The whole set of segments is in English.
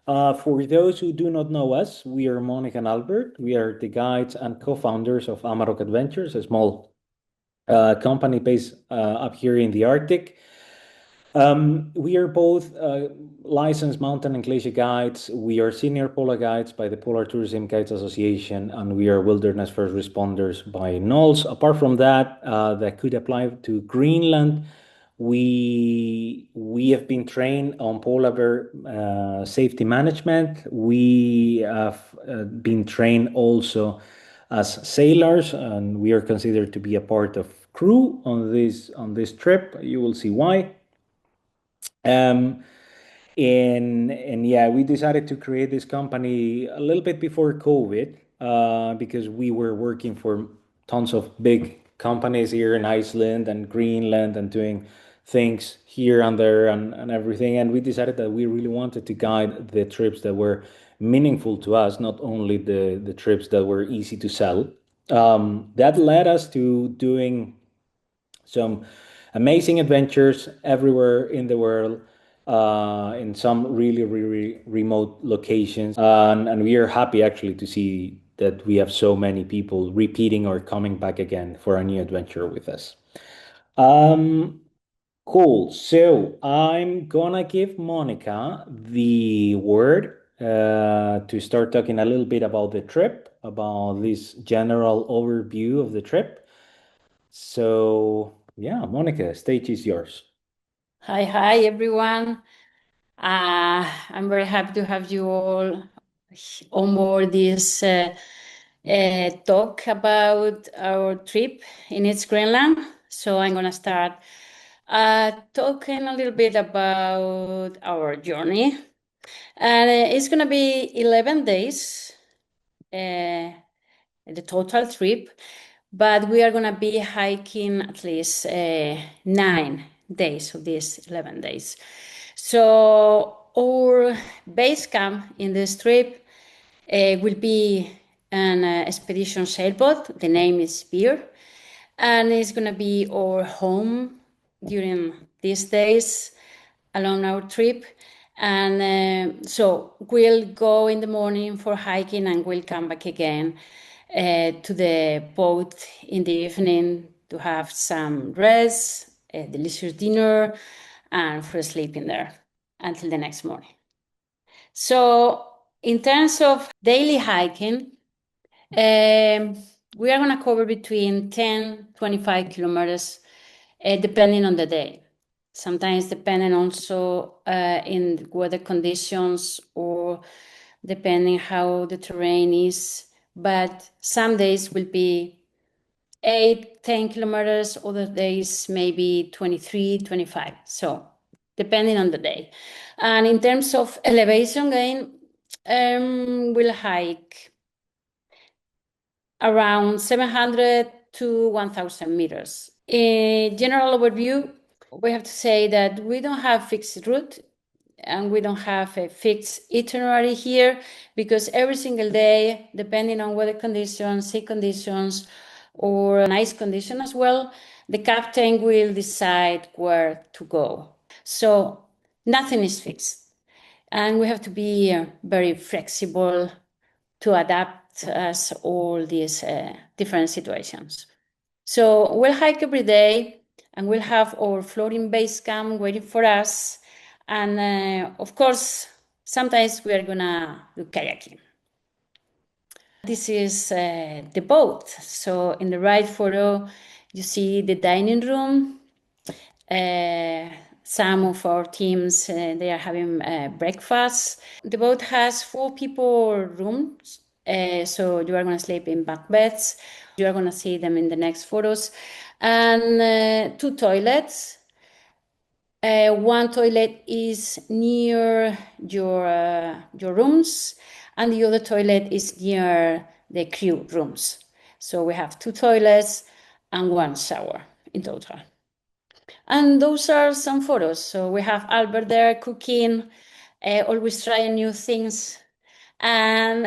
For those who do not know us, we are Monica and Albert. We are the guides and co-founders of Amarok Adventures, a small company based up here in the Arctic. We are both licensed mountain and glacier guides. We are senior polar guides by the Polar Tourism Guides Association, and we are wilderness first responders by NOLS. Apart from that, that could apply to Greenland. We have been trained on polar bear safety management. We have been trained also as sailors, and we are considered to be a part of crew on this trip. You will see why. Um, and yeah, we decided to create this company a little bit before COVID because we were working for tons of big companies here in Iceland and Greenland and doing things here and there and everything. And we decided that we really wanted to guide the trips that were meaningful to us, not only the trips that were easy to sell. That led us to doing some amazing adventures everywhere in the world, in some really, really remote locations. And we are happy actually to see that we have so many people repeating or coming back again for a new adventure with us. Um, cool. So I'm gonna give Monica the word to start talking a little bit about the trip, about this general overview of the trip. So, yeah, Monica, stage is yours. Hi, everyone. I'm very happy to have you all on board this talk about our trip in East Greenland. So I'm going to start talking a little bit about our journey. And it's going to be 11 days, the total trip, but we are going to be hiking at least 9 days of these 11 days. So our base camp in this trip will be an expedition sailboat. The name is Beer, and it's going to be our home during these days along our trip. And so we'll go in the morning for hiking and we'll come back again to the boat in the evening to have some rest, a delicious dinner, and for sleeping there until the next morning. So in terms of daily hiking, we are going to cover between 10, 25 kilometers, depending on the day. Sometimes depending also in weather conditions or depending how the terrain is. But some days will be 8, 10 kilometers, other days maybe 23, 25. So depending on the day. And in terms of elevation gain, we'll hike around 700 to 1,000 meters. In general overview, we have to say that we don't have fixed route and we don't have a fixed itinerary here because every single day, depending on weather conditions, sea conditions, or an ice condition as well, the captain will decide where to go. So nothing is fixed. And we have to be very flexible to adapt us all these different situations. So we'll hike every day and we'll have our floating base camp waiting for us. And of course, sometimes we are gonna do kayaking. This is the boat. So in the right photo, you see the dining room. Some of our teams, they are having breakfast. The boat has 4 people rooms. So you are going to sleep in bunk beds. You are going to see them in the next photos. And 2 toilets. One toilet is near your rooms, and the other toilet is near the crew rooms. So we have 2 toilets and 1 shower in total. And those are some photos. So we have Albert there cooking, always trying new things. And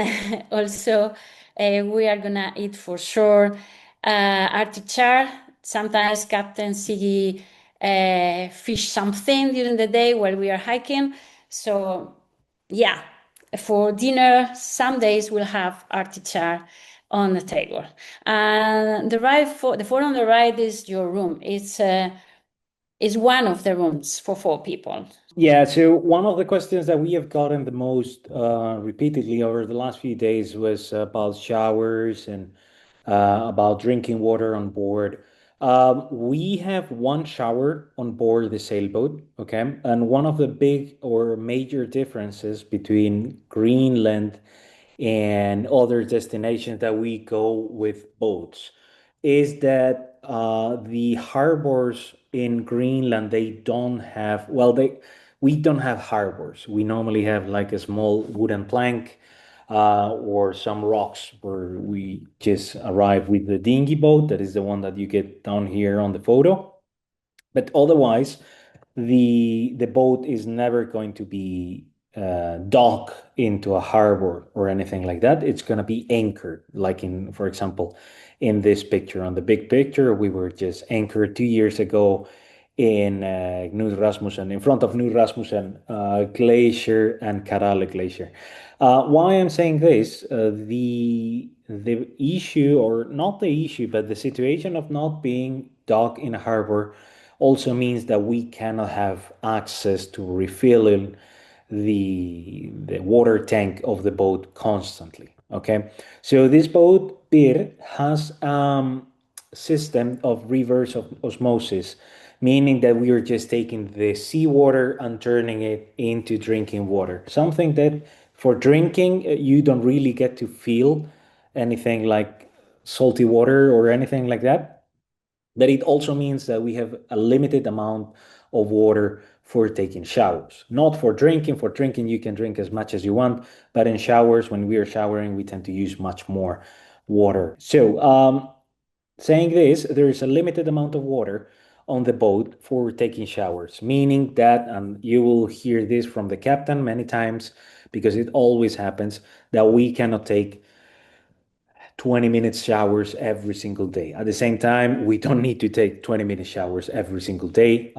also, we are gonna eat for sure Arctic char. Sometimes Captain Siggi fish something during the day while we are hiking. So yeah, For dinner, some days we'll have artichoke on the table. And the photo on the right is your room. It's one of the rooms for 4 people. Yeah, so one of the questions that we have gotten the most repeatedly over the last few days was about showers and about drinking water on board. We have one shower on board the sailboat, okay? And one of the big or major differences between Greenland and other destinations that we go with boats is that the harbors in Greenland, they don't have, well, we don't have harbors. We normally have like a small wooden plank or some rocks where we just arrive with the dinghy boat. That is the one that you get down here on the photo. But otherwise, the boat is never going to be dock into a harbor or anything like that. It's going to be anchored, like in, for example, in this picture. On the big picture, we were just anchored 2 years ago in Knud Rasmussen, in front of Knud Rasmussen Glacier and Karale Glacier. Why I'm saying this, the issue, or not the issue, but the situation of not being docked in a harbor also means that we cannot have access to refilling the water tank of the boat constantly. Okay, so this boat beer has system of reverse of osmosis, meaning that we are just taking the seawater and turning it into drinking water. Something that for drinking you don't really get to feel anything like salty water or anything like that. But it also means that we have a limited amount of water for taking showers, not for drinking. For drinking, you can drink as much as you want, but in showers, when we are showering, we tend to use much more water. So, saying this, there is a limited amount of water on the boat for taking showers, meaning that, and you will hear this from the captain many times because it always happens, that we cannot take 20-minute showers every single day. At the same time, we don't need to take 20-minute showers every single day.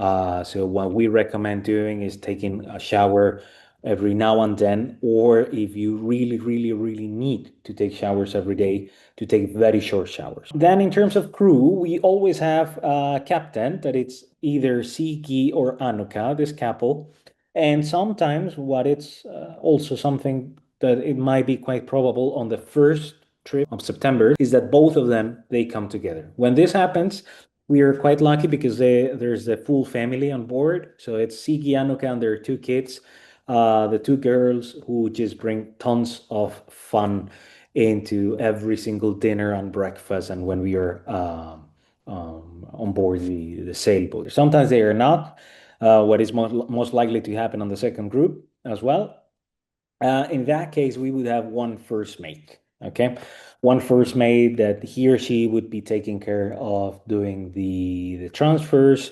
So what we recommend doing is taking a shower every now and then, or if you really, really, really need to take showers every day, to take very short showers. Then in terms of crew, we always have a captain that it's either Siggi or Annukka, this couple. And sometimes what it's also something that it might be quite probable on the first trip of September is that both of them they come together. When this happens, we are quite lucky because there's a full family on board. So it's Siggi Annukka and their 2 kids, the 2 girls who just bring tons of fun into every single dinner and breakfast and when we are on board the sailboat. Sometimes they are not. What is most likely to happen on the second group as well. In that case, we would have one first mate. Okay, one first mate that he or she would be taking care of doing the transfers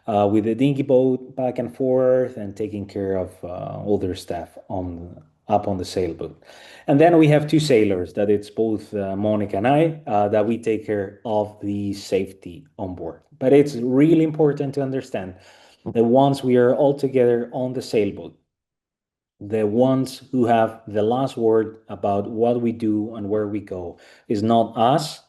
with the dinghy boat back and forth and taking care of all their staff on up on the sailboat. And then we have 2 sailors that it's both Monica and I that we take care of the safety on board. But it's really important to understand that once we are all together on the sailboat, the ones who have the last word about what we do and where we go is not us,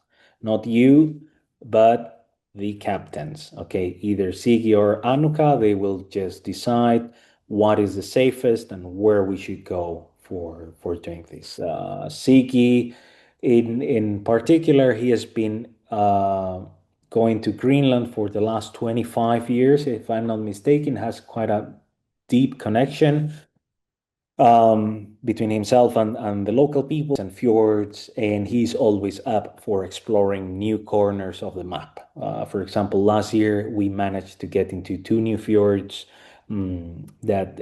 not you, but the captains. Okay, either Sigi or Anuka, they will just decide what is the safest and where we should go for doing this. Sigi, in particular, he has been going to Greenland for the last 25 years, if I'm not mistaken, has quite a deep connection between himself and the local people and fjords, and he's always up for exploring new corners of the map. For example, last year we managed to get into 2 new fjords that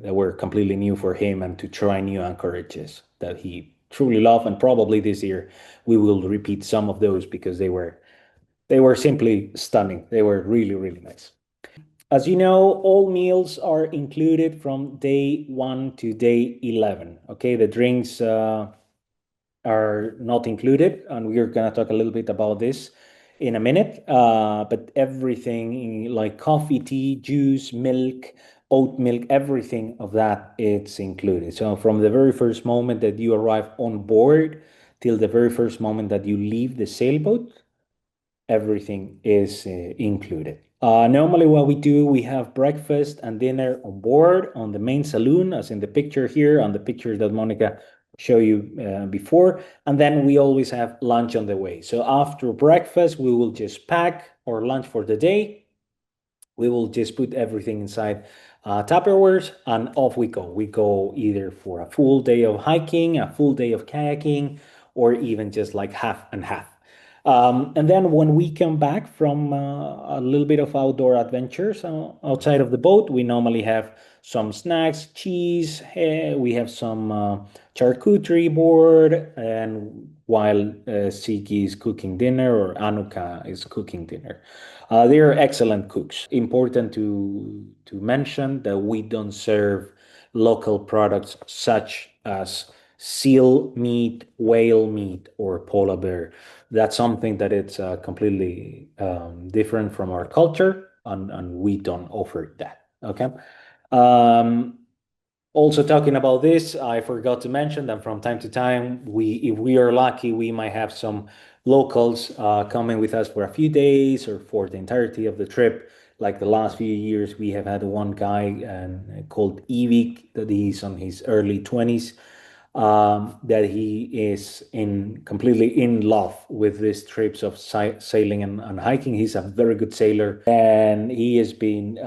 were completely new for him, and to try new anchorages that he truly loved. And probably this year we will repeat some of those because they were simply stunning. They were really, really nice. As you know, all meals are included from day 1 to day 11. Okay, the drinks are not included, and we're going to talk a little bit about this in a minute. But everything like coffee, tea, juice, milk, oat milk, everything of that, it's included. So from the very first moment that you arrive on board till the very first moment that you leave the sailboat, everything is included. Normally, what we do, we have breakfast and dinner on board on the main saloon, as in the picture here, on the picture that Monica showed you before. And then we always have lunch on the way. So after breakfast, we will just pack our lunch for the day. We will just put everything inside Tupperwares and off we go. We go either for a full day of hiking, a full day of kayaking, or even just like half and half. And then when we come back from a little bit of outdoor adventures outside of the boat, we normally have some snacks, cheese, we have some charcuterie board, and while Siggi is cooking dinner or Annukka is cooking dinner. They are excellent cooks. Important to mention that we don't serve local products such as seal meat, whale meat, or polar bear. That's something that it's completely different from our culture, and we don't offer that. Okay. Um, Also talking about this, I forgot to mention that from time to time, if we are lucky, we might have some locals coming with us for a few days or for the entirety of the trip. Like the last few years, we have had one guy called Ivik, that he's on his early 20s, that he is in completely in love with these trips of sailing and hiking. He's a very good sailor, and he has been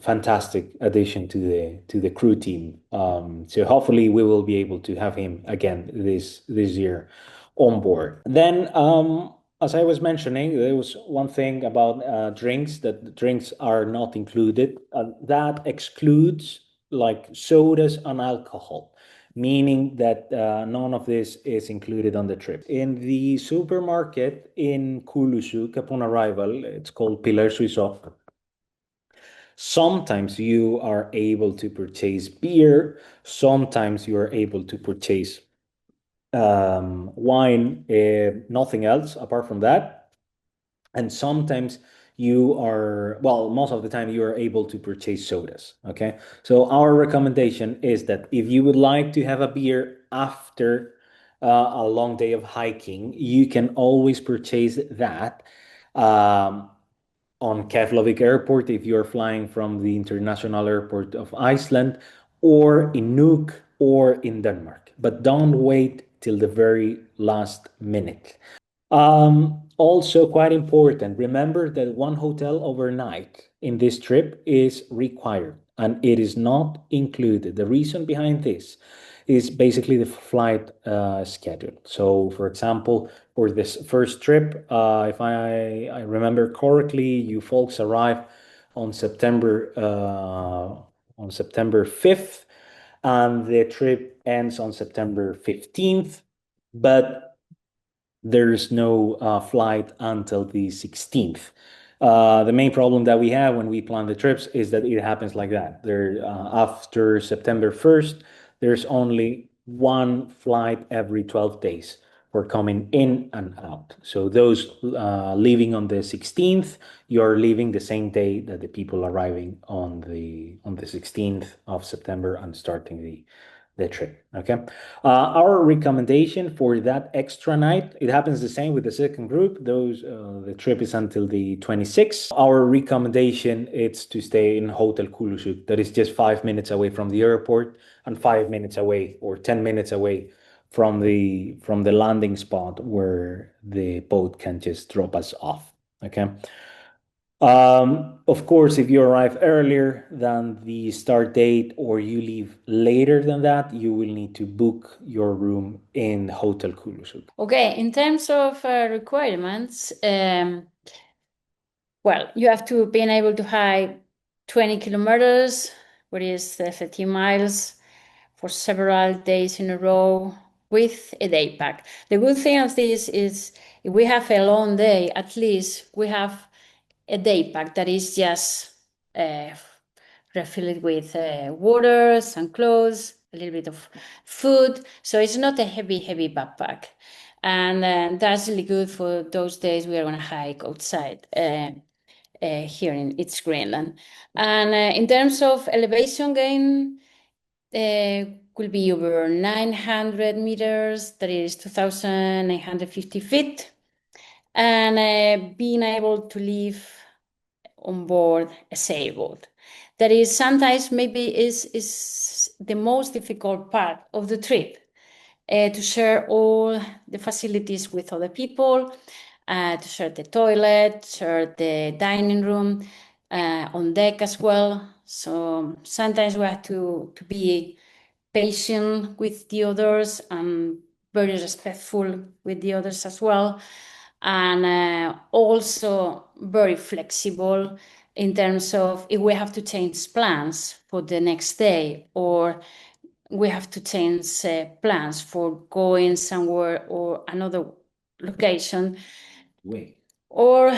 fantastic addition to the crew team. So hopefully we will be able to have him again this year on board. Then, as I was mentioning, there was one thing about drinks, that drinks are not included. That excludes like sodas and alcohol, meaning that none of this is included on the trip. In the supermarket in Kulusuk upon arrival, it's called Pilar Suizo. Sometimes you are able to purchase beer, sometimes you are able to purchase wine, nothing else apart from that. And sometimes you are, well, most of the time you are able to purchase sodas. Okay. So our recommendation is that if you would like to have a beer after a long day of hiking, you can always purchase that on Keflavik Airport if you're flying from the international airport of Iceland, or in Nuuk or in Denmark. But don't wait till the very last minute. Also, quite important, remember that one hotel overnight in this trip is required and it is not included. The reason behind this is basically the flight schedule. So, for example, for this first trip, if I remember correctly, you folks arrive on September 5th, and the trip ends on September 15th. But there's no flight until the 16th. The main problem that we have when we plan the trips is that it happens like that. After September 1st, there's only one flight every 12 days for coming in and out. So those leaving on the 16th, you're leaving the same day that the people arriving on the 16th of September and starting the trip. Okay. Our recommendation for that extra night, it happens the same with the second group. The trip is until the 26th. Our recommendation is to stay in Hotel Kulusuk, that is just 5 minutes away from the airport and 5 minutes away or 10 minutes away from the landing spot where the boat can just drop us off. Okay. Of course, if you arrive earlier than the start date or you leave later than that, you will need to book your room in Hotel Kulusuk. Okay, in terms of requirements, well, you have to be able to hike 20 kilometers, which is 13 miles, for several days in a row with a day pack. The good thing of this is if we have a long day, at least we have a day pack that is just refilled with water, some clothes, a little bit of food. So it's not a heavy backpack. And that's really good for those days we are going to hike outside. here in East Greenland. And in terms of elevation gain, will be over 900 meters, that is 2,950 feet, and being able to live on board a sailboat. That is sometimes maybe is the most difficult part of the trip, to share all the facilities with other people, to share the toilet, share the dining room, on deck as well. So sometimes we have to be patient with the others and very respectful with the others as well. And also very flexible in terms of if we have to change plans for the next day, or we have to change plans for going somewhere or another location. Wait. Or,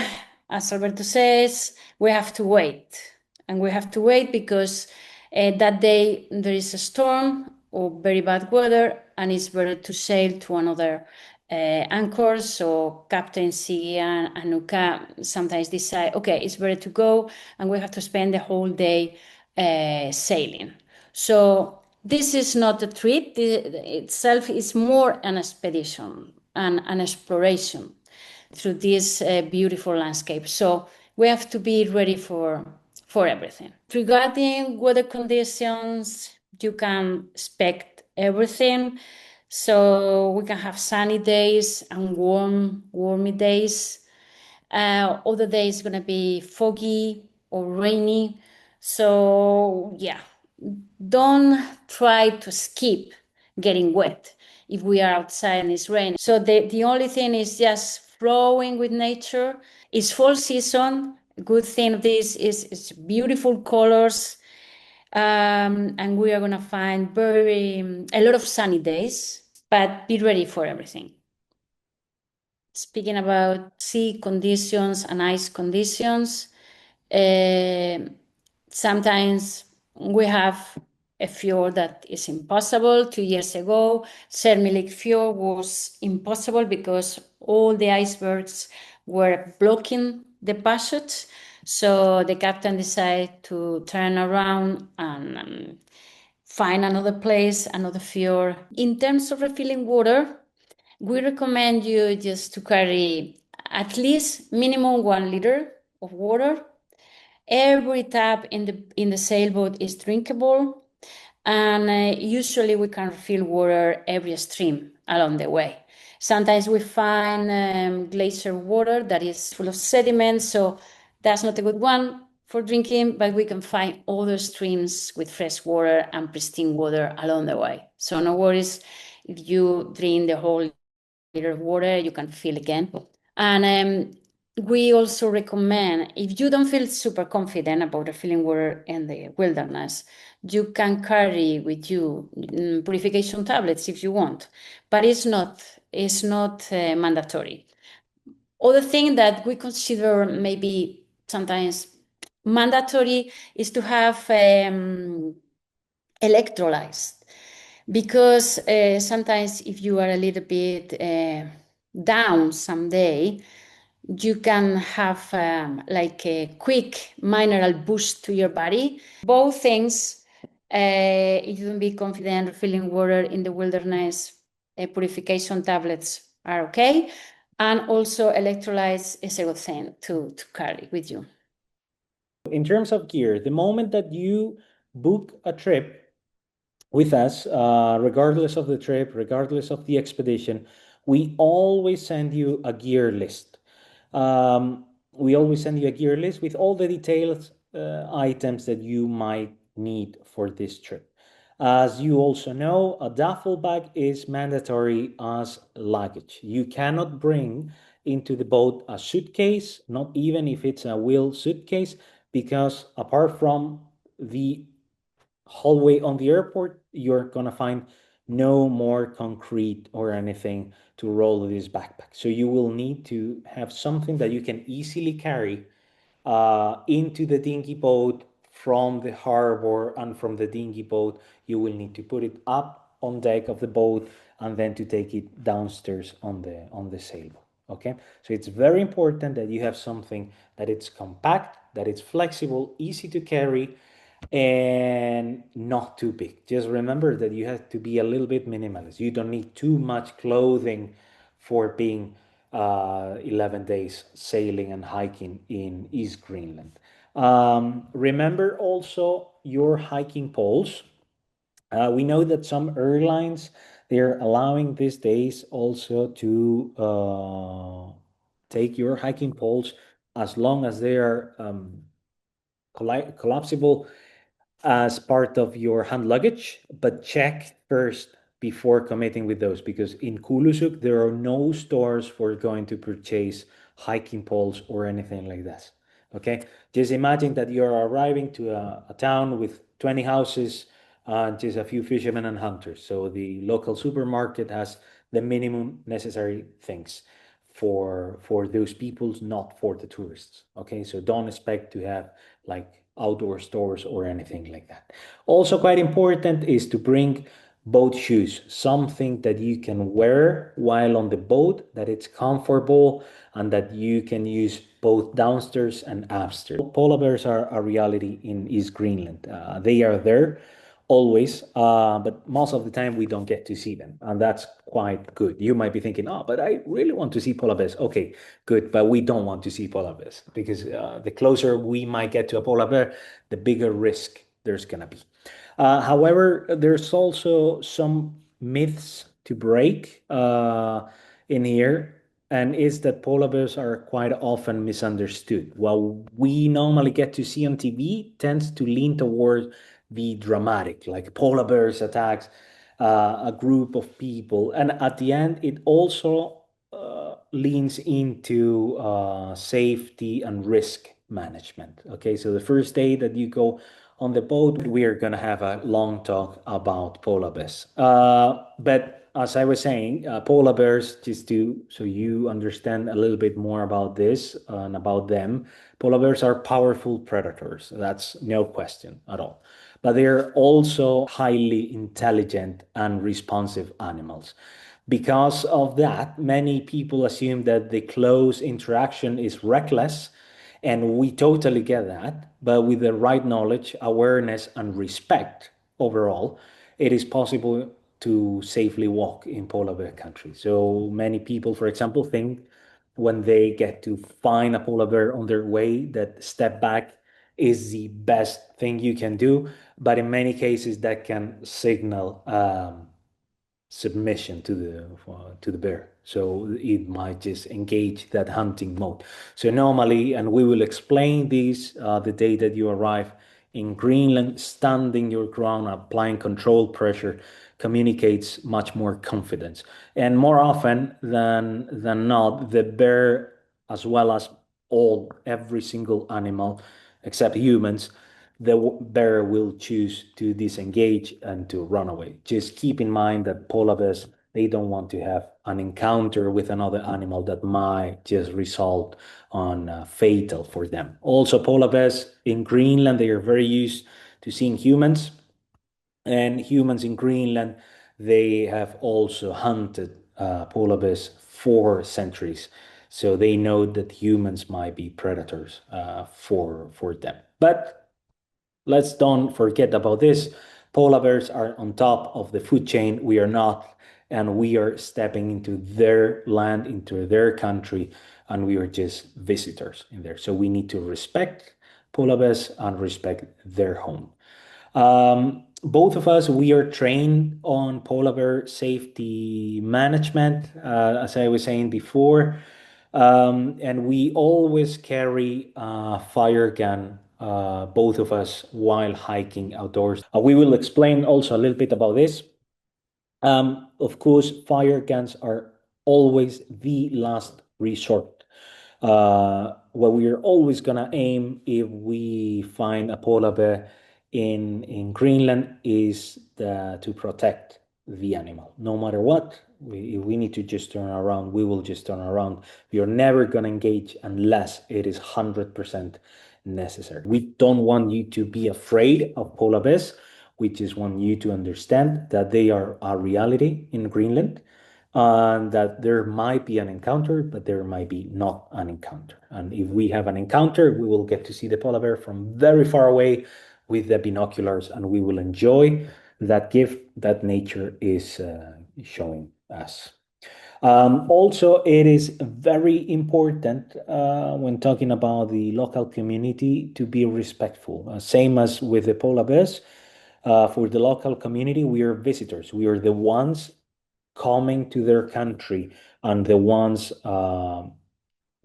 as Alberto says, we have to wait. And we have to wait because that day there is a storm or very bad weather, and it's better to sail to another anchor. So Captain Siggi Annukka sometimes decide, okay, it's better to go, and we have to spend the whole day sailing. So this is not a trip. Itself is more an expedition and an exploration through this beautiful landscape. So we have to be ready for everything. Regarding weather conditions, you can expect everything. So we can have sunny days and warmy days. Other days going to be foggy or rainy. So yeah, don't try to skip getting wet if we are outside and it's raining. So the only thing is just flowing with nature. It's fall season. Good thing of this is it's beautiful colors. And we are going to find a lot of sunny days, but be ready for everything. Speaking about sea conditions and ice conditions, sometimes we have a fjord that is impossible. 2 years ago, Sermilik Fjord was impossible because all the icebergs were blocking the passage. So the captain decided to turn around and find another place, another fjord. In terms of refilling water, we recommend you just to carry at least minimum 1 liter of water. Every tap in the sailboat is drinkable, and usually we can refill water every stream along the way. Sometimes we find glacier water that is full of sediment, so that's not a good one for drinking, but we can find other streams with fresh water and pristine water along the way. So no worries if you drink the whole liter of water, you can fill again. And we also recommend, if you don't feel super confident about refilling water in the wilderness, you can carry with you purification tablets if you want, but it's not mandatory. Other thing that we consider maybe sometimes mandatory is to have electrolytes, because sometimes if you are a little bit down someday, you can have like a quick mineral boost to your body. Both things, if you don't be confident refilling water in the wilderness, purification tablets are okay. And also electrolytes is a good thing to carry with you. In terms of gear, the moment that you book a trip with us, regardless of the trip, regardless of the expedition, we always send you a gear list. We always send you a gear list with all the detailed items that you might need for this trip. As you also know, a duffel bag is mandatory as luggage. You cannot bring into the boat a suitcase, not even if it's a wheel suitcase, because apart from the hallway on the airport, you're gonna find no more concrete or anything to roll this backpack. So you will need to have something that you can easily carry into the dinghy boat from the harbor, and from the dinghy boat you will need to put it up on deck of the boat and then to take it downstairs on the sailboat. Okay, so it's very important that you have something that it's compact, that it's flexible, easy to carry, and not too big. Just remember that you have to be a little bit minimalist. You don't need too much clothing for being 11 days sailing and hiking in East Greenland. Remember also your hiking poles. We know that some airlines, they're allowing these days also to take your hiking poles as long as they are collapsible as part of your hand luggage, but check first before committing with those, because in Kulusuk there are no stores for going to purchase hiking poles or anything like that. Okay, just imagine that you're arriving to a town with 20 houses and just a few fishermen and hunters. So the local supermarket has the minimum necessary things for those peoples, not for the tourists. Okay, so don't expect to have like outdoor stores or anything like that. Also, quite important is to bring boat shoes, something that you can wear while on the boat, that it's comfortable and that you can use both downstairs and upstairs. Polar bears are a reality in East Greenland. They are there always, but most of the time we don't get to see them, and that's quite good. You might be thinking, oh, but I really want to see polar bears. Okay, good, but we don't want to see polar bears because the closer we might get to a polar bear, the bigger risk there's gonna be. However, there's also some myths to break in here, and is that polar bears are quite often misunderstood. What we normally get to see on TV tends to lean toward the dramatic, like polar bears attacks a group of people, and at the end, it also leans into safety and risk management. Okay, so the first day that you go on the boat, we are going to have a long talk about polar bears. But as I was saying, polar bears, just to so you understand a little bit more about this and about them, polar bears are powerful predators. That's no question at all. But they're also highly intelligent and responsive animals. Because of that, many people assume that the close interaction is reckless, and we totally get that. But with the right knowledge, awareness, and respect overall, it is possible to safely walk in polar bear country. So many people, for example, think when they get to find a polar bear on their way that step back is the best thing you can do. But in many cases, that can signal submission to the bear, so it might just engage that hunting mode. So normally, and we will explain this the day that you arrive in Greenland, standing your ground, applying control pressure communicates much more confidence, and more often than not, the bear, as well as every single animal except humans, the bear will choose to disengage and to run away. Just keep in mind that polar bears, they don't want to have an encounter with another animal that might just result on fatal for them. Also, polar bears in Greenland, they are very used to seeing humans, and humans in Greenland, they have also hunted polar bears for centuries. So they know that humans might be predators for them. But let's don't forget about this. Polar bears are on top of the food chain. We are not, and we are stepping into their land, into their country, and we are just visitors in there. So we need to respect polar bears and respect their home. Both of us, we are trained on polar bear safety management, as I was saying before. And we always carry a fire gun, both of us, while hiking outdoors. We will explain also a little bit about this. Of course, fire guns are always the last resort. What we are always gonna aim if we find a polar bear in Greenland is to protect the animal. No matter what, if we need to just turn around, we will just turn around. We are never gonna engage unless it is 100% necessary. We don't want you to be afraid of polar bears. We just want you to understand that they are a reality in Greenland, and that there might be an encounter, but there might be not an encounter. And if we have an encounter, we will get to see the polar bear from very far away with the binoculars, and we will enjoy that gift that nature is showing us. Also, it is very important when talking about the local community to be respectful. Same as with the polar bears, for the local community, we are visitors. We are the ones coming to their country and the ones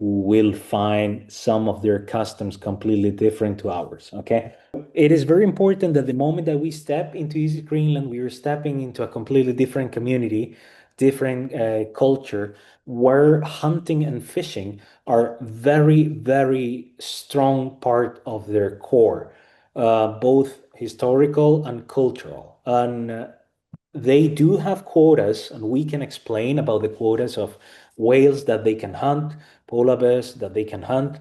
who will find some of their customs completely different to ours. Okay. It is very important that the moment that we step into East Greenland, we are stepping into a completely different community, different culture, where hunting and fishing are very, very strong part of their core, both historical and cultural. And they do have quotas, and we can explain about the quotas of whales that they can hunt, polar bears that they can hunt.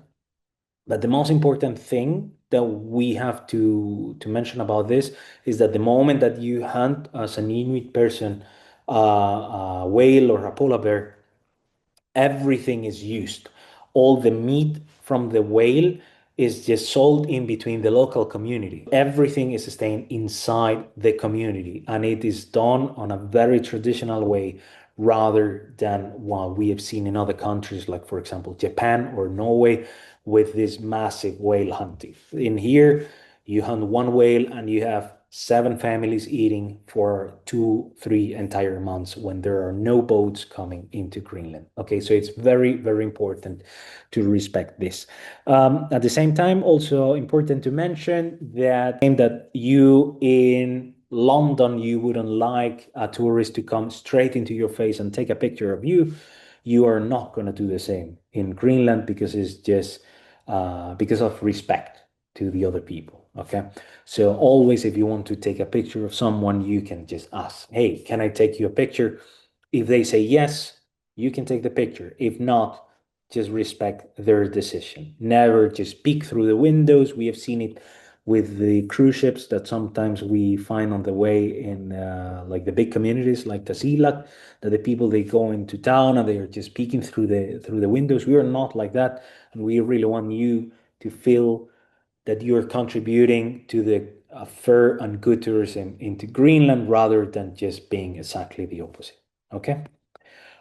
But the most important thing that we have to mention about this is that the moment that you hunt as an Inuit person a whale or a polar bear, everything is used. All the meat from the whale is just sold in between the local community. Everything is staying inside the community, and it is done on a very traditional way rather than what we have seen in other countries, like, for example, Japan or Norway, with this massive whale hunting. In here, you hunt one whale and you have 7 families eating for 2, 3 entire months when there are no boats coming into Greenland. Okay, so it's very, very important to respect this. At the same time, also important to mention that you in London, you wouldn't like a tourist to come straight into your face and take a picture of you. You are not going to do the same in Greenland because it's just because of respect to the other people. Okay. So always, if you want to take a picture of someone, you can just ask, hey, can I take you a picture? If they say yes, you can take the picture. If not, just respect their decision. Never just peek through the windows. We have seen it with the cruise ships that sometimes we find on the way in like the big communities like Tasiilaq, that the people, they go into town and they are just peeking through the windows. We are not like that, and we really want you to feel that you're contributing to the fair and good tourism into Greenland rather than just being exactly the opposite. Okay.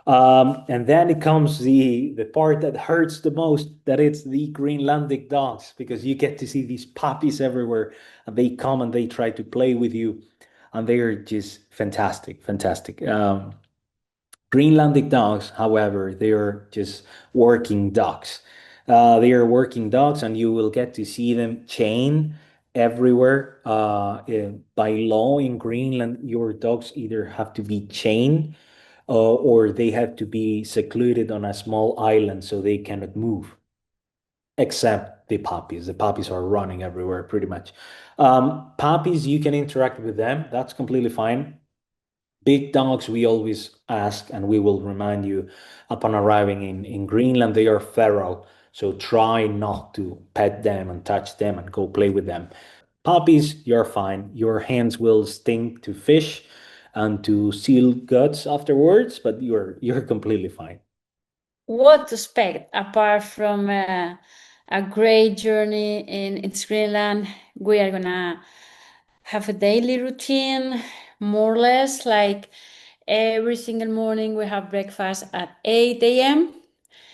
And then it comes the part that hurts the most, that it's the Greenlandic dogs, because you get to see these puppies everywhere, and they come and they try to play with you, and they are just fantastic, fantastic. Greenlandic dogs, however, they are just working dogs. They are working dogs, and you will get to see them chained everywhere. By law in Greenland, your dogs either have to be chained or they have to be secluded on a small island so they cannot move, except the puppies. The puppies are running everywhere pretty much. Puppies, you can interact with them. That's completely fine. Big dogs, we always ask, and we will remind you upon arriving in Greenland, they are feral. So try not to pet them and touch them and go play with them. Puppies, you're fine. Your hands will stink to fish and to seal guts afterwards, but you're completely fine. What to expect apart from a great journey in Greenland? We are gonna have a daily routine, more or less, like every single morning we have breakfast at 8 a.m.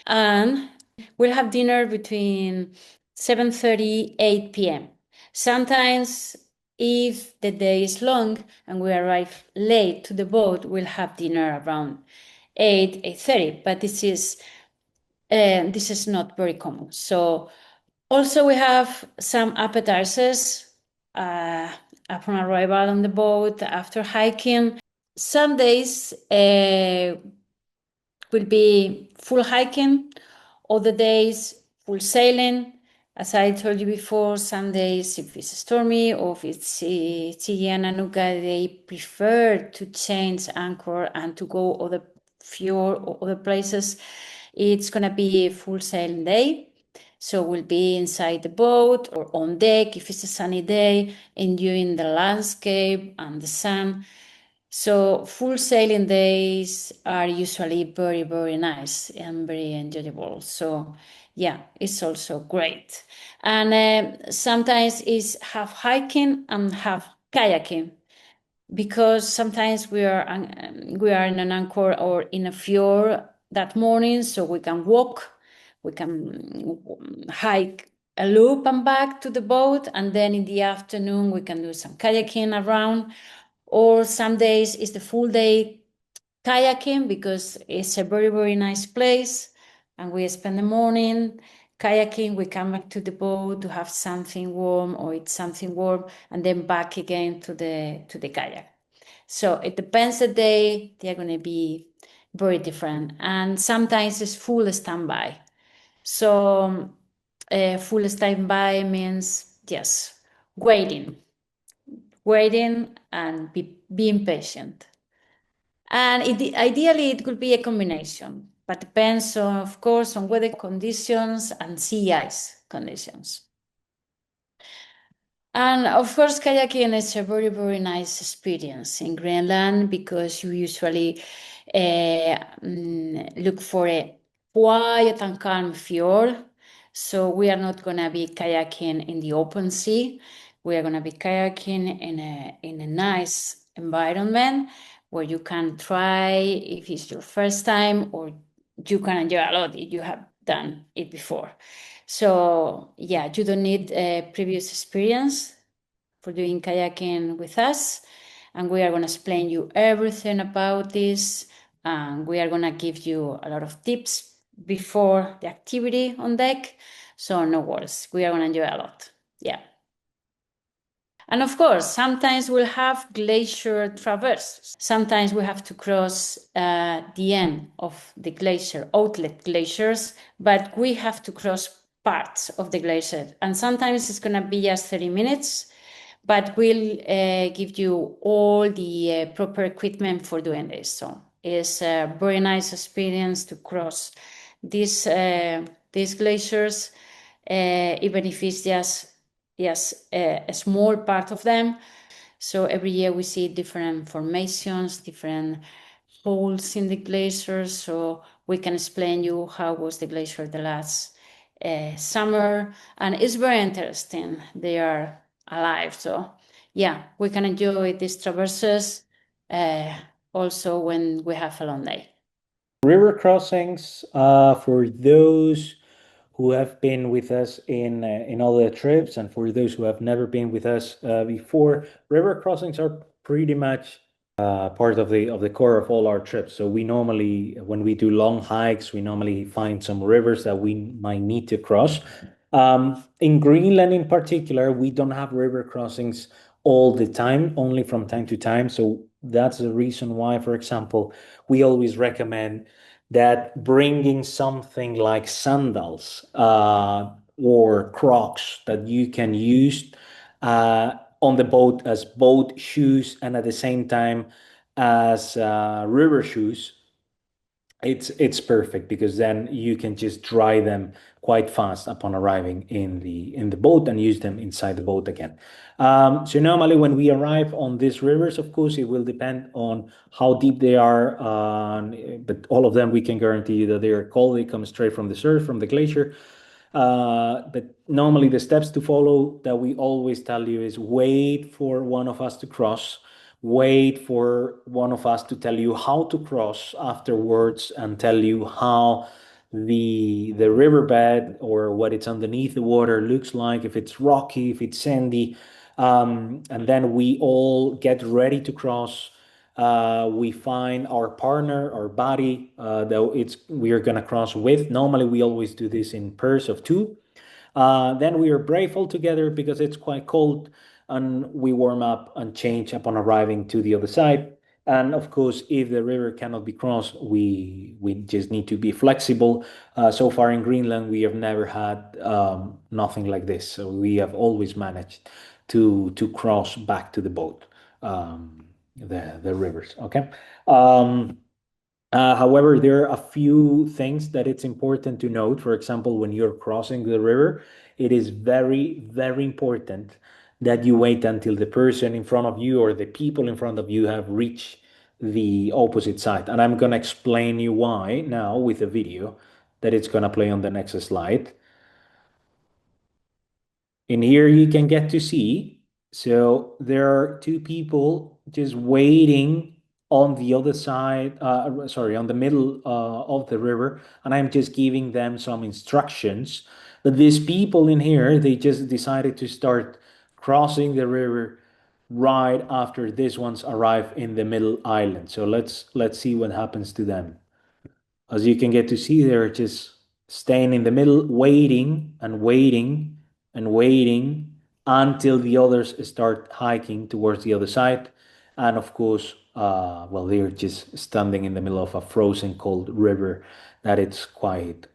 and we'll have dinner between 7:30, 8 p.m. Sometimes, if the day is long and we arrive late to the boat, we'll have dinner around 8:30. But this is not very common. So also we have some appetizers upon arrival on the boat after hiking. Some days will be full hiking, other days full sailing. As I told you before, some days if it's stormy or if it's Siggi Annukka, they prefer to change anchor and to go other fjord or other places. It's gonna be a full sailing day. So we'll be inside the boat or on deck if it's a sunny day, enjoying the landscape and the sun. So full sailing days are usually very, very nice and very enjoyable. So yeah, it's also great. And sometimes it's half hiking and half kayaking, because sometimes we are in an anchor or in a fjord that morning, so we can walk, we can hike a loop and back to the boat, and then in the afternoon we can do some kayaking around. Or some days it's the full day kayaking, because it's a very, very nice place, and we spend the morning kayaking, we come back to the boat to have something warm or eat something warm, and then back again to the kayak. So it depends the day, they're going to be very different. And sometimes it's full standby. So full standby means, yes, waiting, and being patient. And ideally, it could be a combination, but depends, on, of course, on weather conditions and sea ice conditions. And of course, kayaking is a very, very nice experience in Greenland, because you usually look for a quiet and calm fjord. So we are not going to be kayaking in the open sea. We are going to be kayaking in a nice environment where you can try if it's your first time, or you can enjoy a lot if you have done it before. So yeah, you don't need a previous experience for doing kayaking with us. And we are going to explain you everything about this. And we are going to give you a lot of tips before the activity on deck. So no worries, we are going to enjoy a lot. Yeah. And of course, sometimes we'll have glacier traverses. Sometimes we have to cross the end of the glacier, outlet glaciers, but we have to cross parts of the glacier. And sometimes it's going to be just 30 minutes, but we'll give you all the proper equipment for doing this. So it's a very nice experience to cross these glaciers, even if it's just a small part of them. So every year we see different formations, different holes in the glaciers. So we can explain you how was the glacier the last summer, and it's very interesting. They are alive. So yeah, we can enjoy these traverses also when we have a long day. River crossings, for those who have been with us in all the trips, and for those who have never been with us before, river crossings are pretty much part of the core of all our trips. So we normally, when we do long hikes, we normally find some rivers that we might need to cross. In Greenland, in particular, we don't have river crossings all the time, only from time to time. So that's the reason why, for example, we always recommend that bringing something like sandals or Crocs that you can use on the boat as boat shoes, and at the same time as river shoes, it's perfect, because then you can just dry them quite fast upon arriving in the boat and use them inside the boat again. So normally when we arrive on these rivers, of course, it will depend on how deep they are, but all of them we can guarantee you that they are cold. They come straight from the surf, from the glacier. But normally the steps to follow that we always tell you is wait for one of us to cross, wait for one of us to tell you how to cross afterwards, and tell you how the riverbed or what it's underneath the water looks like, if it's rocky, if it's sandy. And then we all get ready to cross. We find our partner, our buddy, that we are gonna cross with. Normally, we always do this in pairs of two. Then we are brave all together because it's quite cold, and we warm up and change upon arriving to the other side. And of course, if the river cannot be crossed, we just need to be flexible. So far in Greenland, we have never had nothing like this. So we have always managed to cross back to the boat, the rivers. Okay. However, there are a few things that it's important to note. For example, when you're crossing the river, it is very, very important that you wait until the person in front of you or the people in front of you have reached the opposite side. And I'm going to explain you why now with a video that it's going to play on the next slide. In here, you can get to see. So there are two people just waiting on the other side, sorry, on the middle of the river, and I'm just giving them some instructions. But these people in here, they just decided to start crossing the river right after these ones arrive in the middle island. So let's see what happens to them. As you can get to see, they're just staying in the middle, waiting and waiting and waiting until the others start hiking towards the other side. And of course, well, they're just standing in the middle of a frozen cold river that it's quite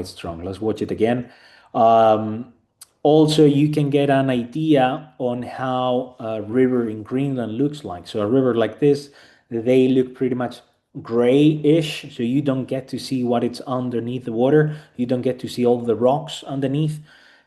strong. Let's watch it again. Also, you can get an idea on how a river in Greenland looks like. So a river like this, they look pretty much grayish, so you don't get to see what it's underneath the water. You don't get to see all the rocks underneath.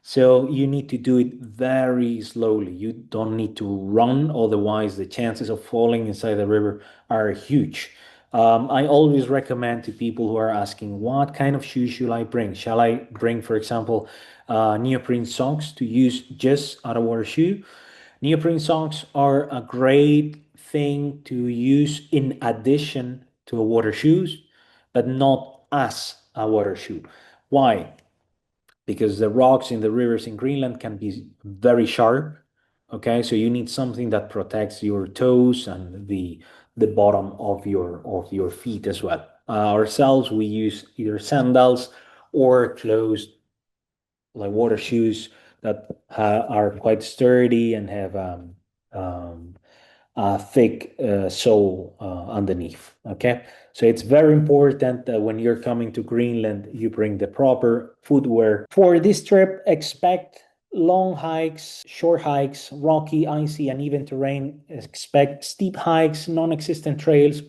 So you need to do it very slowly. You don't need to run, otherwise the chances of falling inside the river are huge. I always recommend to people who are asking, what kind of shoes should I bring? Shall I bring, for example, neoprene socks to use just out of water shoe? Neoprene socks are a great thing to use in addition to a water shoes, but not as a water shoe. Why? Because the rocks in the rivers in Greenland can be very sharp. Okay, so you need something that protects your toes and the bottom of your feet as well. Ourselves, we use either sandals or closed like water shoes that are quite sturdy and have um, a thick sole underneath. Okay, so it's very important that when you're coming to Greenland, you bring the proper footwear. For this trip, expect long hikes, short hikes, rocky, icy, and even terrain. Expect steep hikes, non-existent trails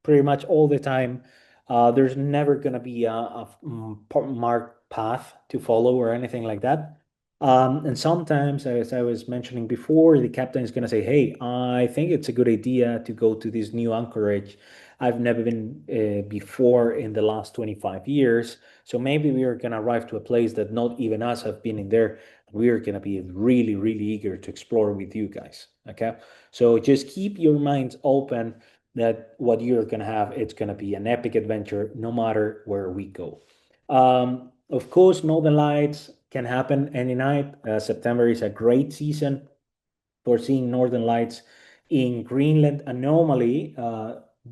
pretty much all the time. There's never going to be a marked path to follow or anything like that. And sometimes, as I was mentioning before, the captain is going to say, "Hey, I think it's a good idea to go to this new anchorage. I've never been before in the last 25 years. So maybe we are going to arrive to a place that not even us have been in there. We are going to be really, really eager to explore with you guys." Okay. So just keep your minds open that what you're going to have, it's going to be an epic adventure no matter where we go. Of course, Northern Lights can happen any night. September is a great season for seeing Northern Lights in Greenland. And normally,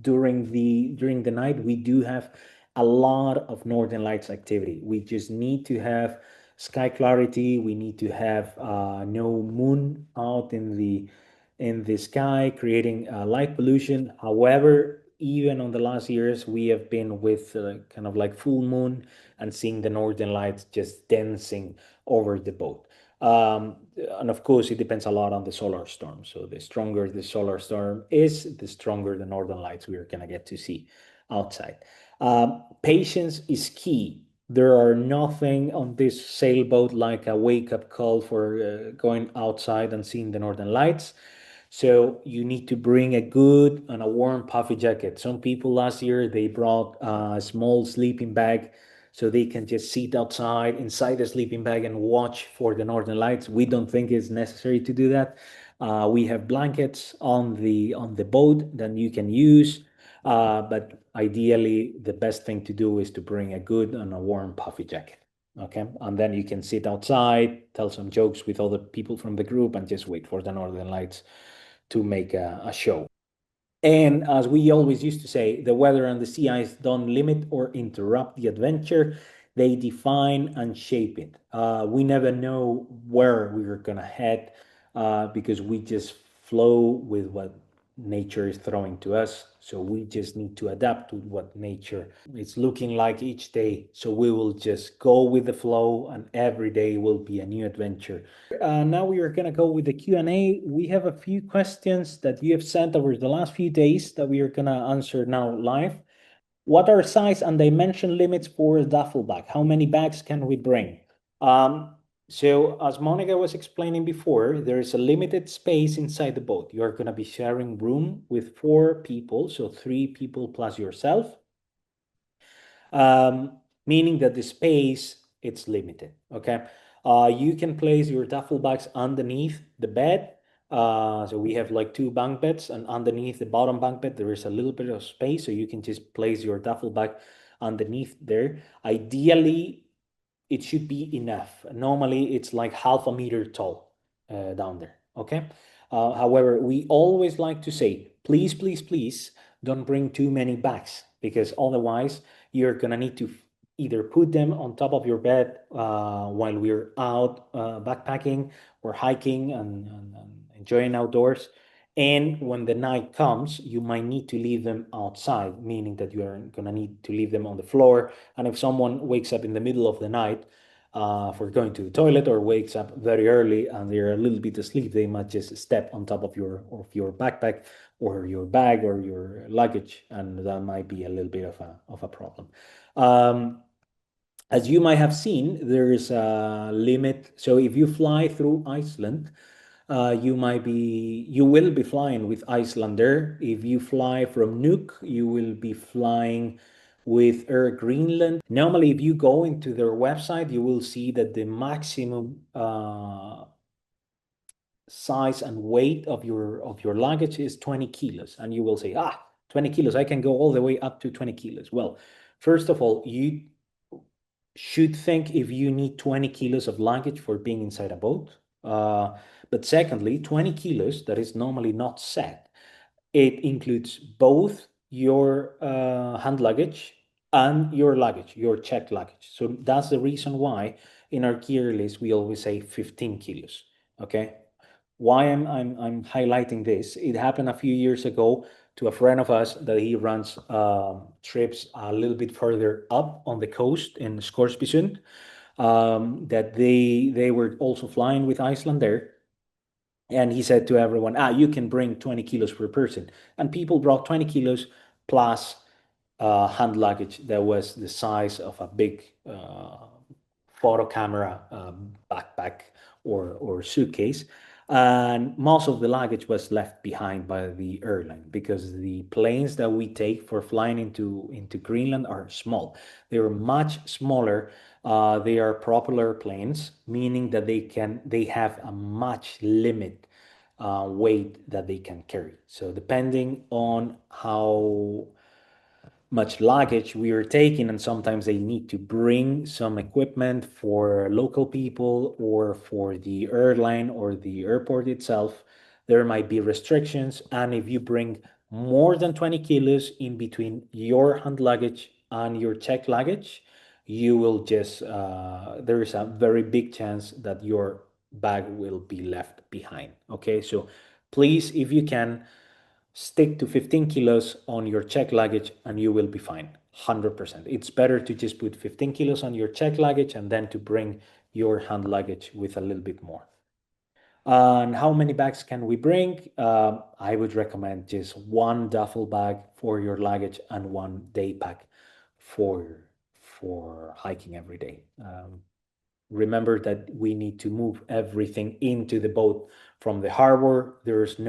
during the night, we do have a lot of Northern Lights activity. We just need to have sky clarity. We need to have no moon out in the sky, creating light pollution. However, even on the last years, we have been with kind of like full moon and seeing the Northern Lights just dancing over the boat. And of course, it depends a lot on the solar storm. So the stronger the solar storm is, the stronger the Northern Lights we are going to get to see outside. Patience is key. There are nothing on this sailboat like a wake-up call for going outside and seeing the Northern Lights. So you need to bring a good and a warm puffy jacket. Some people last year, they brought a small sleeping bag so they can just sit outside inside the sleeping bag and watch for the Northern Lights. We don't think it's necessary to do that. We have blankets on the boat that you can use, but ideally the best thing to do is to bring a good and a warm puffy jacket. Okay, and then you can sit outside, tell some jokes with other people from the group, and just wait for the Northern Lights to make a show. And as we always used to say, the weather and the sea ice don't limit or interrupt the adventure. They define and shape it. We never know where we're going to head because we just flow with what nature is throwing to us. So we just need to adapt to what nature is looking like each day. So we will just go with the flow, and every day will be a new adventure. Now we are going to go with the Q&A. We have a few questions that you have sent over the last few days that we are going to answer now live. What are size and dimension limits for a duffel bag? How many bags can we bring? So as Monica was explaining before, there is a limited space inside the boat. You are going to be sharing room with 4 people, so 3 people plus yourself, meaning that the space it's limited. Okay, you can place your duffel bags underneath the bed. So we have like 2 bunk beds, and underneath the bottom bunk bed there is a little bit of space, so you can just place your duffel bag underneath there. Ideally, it should be enough. Normally, it's like half a meter tall down there. Okay. However, we always like to say, please, please, please don't bring too many bags, because otherwise you're gonna need to either put them on top of your bed while we're out backpacking or hiking and enjoying outdoors. And when the night comes, you might need to leave them outside, meaning that you are gonna need to leave them on the floor. And if someone wakes up in the middle of the night for going to the toilet, or wakes up very early and they're a little bit asleep, they might just step on top of your backpack or your bag or your luggage, and that might be a little bit of a problem. As you might have seen, there is a limit. So if you fly through Iceland, you will be flying with Icelander. If you fly from Nuuk, you will be flying with Air Greenland. Normally, if you go into their website, you will see that the maximum size and weight of your luggage is 20 kilos, and you will say, 20 kilos, I can go all the way up to 20 kilos. Well, first of all, you should think if you need 20 kilos of luggage for being inside a boat. But secondly, 20 kilos, that is normally not set. It includes both your hand luggage and your luggage, your checked luggage. So that's the reason why in our gear list we always say 15 kilos. Okay. Why I'm highlighting this? It happened a few years ago to a friend of us that he runs trips a little bit further up on the coast in Scoresbysund. That they were also flying with Icelandair, and he said to everyone, you can bring 20 kilos per person. And people brought 20 kilos plus hand luggage that was the size of a big photo camera backpack or suitcase. And most of the luggage was left behind by the airline, because the planes that we take for flying into Greenland are small. They are much smaller. They are propeller planes, meaning that they have a much limit weight that they can carry. So depending on how much luggage we are taking, and sometimes they need to bring some equipment for local people or for the airline or the airport itself, there might be restrictions. And if you bring more than 20 kilos in between your hand luggage and your checked luggage, you will just there is a very big chance that your bag will be left behind. Okay, so please, if you can, stick to 15 kilos on your check luggage and you will be fine. 100%. It's better to just put 15 kilos on your check luggage and then to bring your hand luggage with a little bit more. And how many bags can we bring? I would recommend just 1 duffel bag for your luggage and 1 day pack for hiking every day. Remember that we need to move everything into the boat from the harbor. There's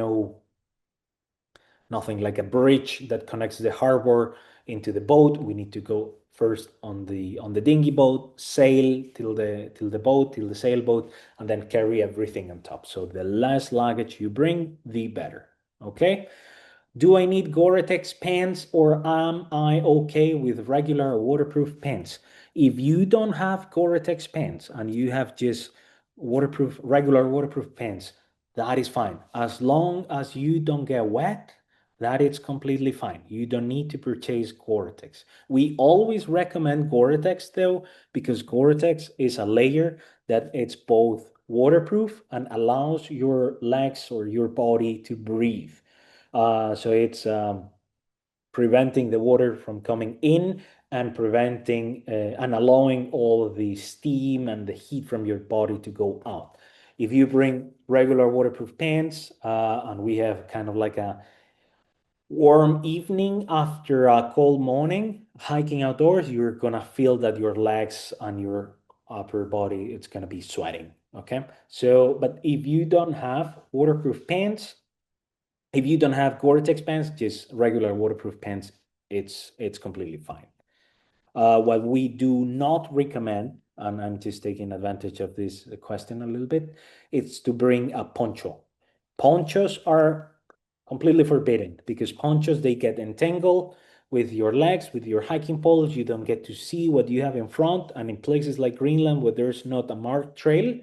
nothing like a bridge that connects the harbor into the boat. We need to go first on the dinghy boat, sail till the sailboat, and then carry everything on top. So the less luggage you bring, the better. Okay. Do I need Gore-Tex pants, or am I okay with regular waterproof pants? If you don't have Gore-Tex pants and you have just regular waterproof pants, that is fine. As long as you don't get wet, that is completely fine. You don't need to purchase Gore-Tex. We always recommend Gore-Tex though, because Gore-Tex is a layer that it's both waterproof and allows your legs or your body to breathe. So it's preventing the water from coming in and preventing and allowing all the steam and the heat from your body to go out. If you bring regular waterproof pants and we have kind of like a warm evening after a cold morning hiking outdoors, you're gonna feel that your legs and your upper body, it's going to be sweating. Okay. So, but if you don't have waterproof pants, if you don't have Gore-Tex pants, just regular waterproof pants, it's completely fine. What we do not recommend, and I'm just taking advantage of this question a little bit, it's to bring a poncho. Ponchos are completely forbidden because ponchos, they get entangled with your legs, with your hiking poles. You don't get to see what you have in front. And in places like Greenland where there's not a marked trail,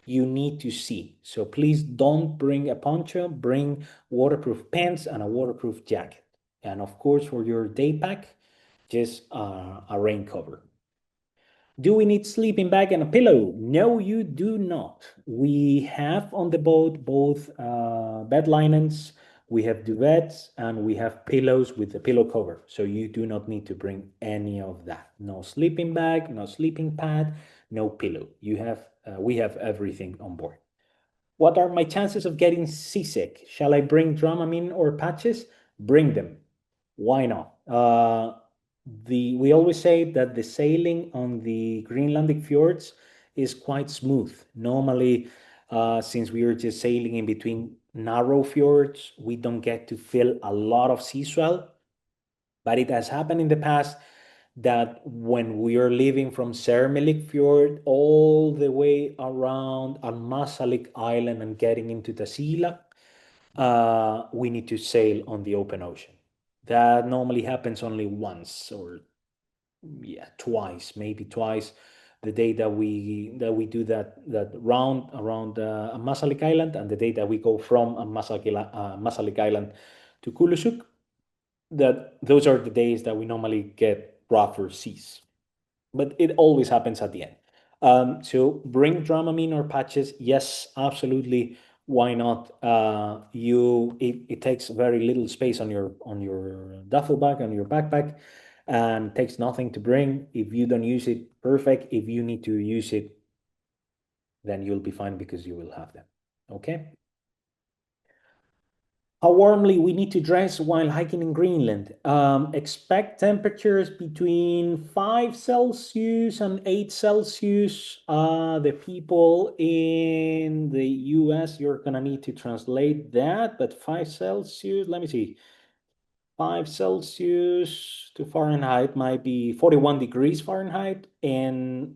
you need to see. So please don't bring a poncho, bring waterproof pants and a waterproof jacket. And of course, for your day pack, just a rain cover. Do we need sleeping bag and a pillow? No, you do not. We have on the boat both bed linens, we have duvets, and we have pillows with the pillow cover. So you do not need to bring any of that. No sleeping bag, no sleeping pad, no pillow. We have everything on board. What are my chances of getting seasick? Shall I bring Dramamine or patches? Bring them. Why not? We always say that the sailing on the Greenlandic fjords is quite smooth. Normally, since we are just sailing in between narrow fjords, we don't get to feel a lot of sea swell. But it has happened in the past that when we are leaving from Sermelik Fjord all the way around Almasalik Island and getting into Tasila, we need to sail on the open ocean. That normally happens only once or twice, maybe twice. The day that we do that round around Masalik Island and the day that we go from Masalik Island to Kulusuk, that those are the days that we normally get rougher seas. But it always happens at the end. So bring Dramamine or patches. Yes, absolutely. Why not? It takes very little space on your duffel bag, on your backpack, and takes nothing to bring. If you don't use it, perfect. If you need to use it, then you'll be fine because you will have them. Okay. How warmly we need to dress while hiking in Greenland. Expect temperatures between 5 Celsius and 8 Celsius. The people in the US, you're going to need to translate that, but 5 Celsius, let me see. 5 Celsius to Fahrenheit might be 41 degrees Fahrenheit, and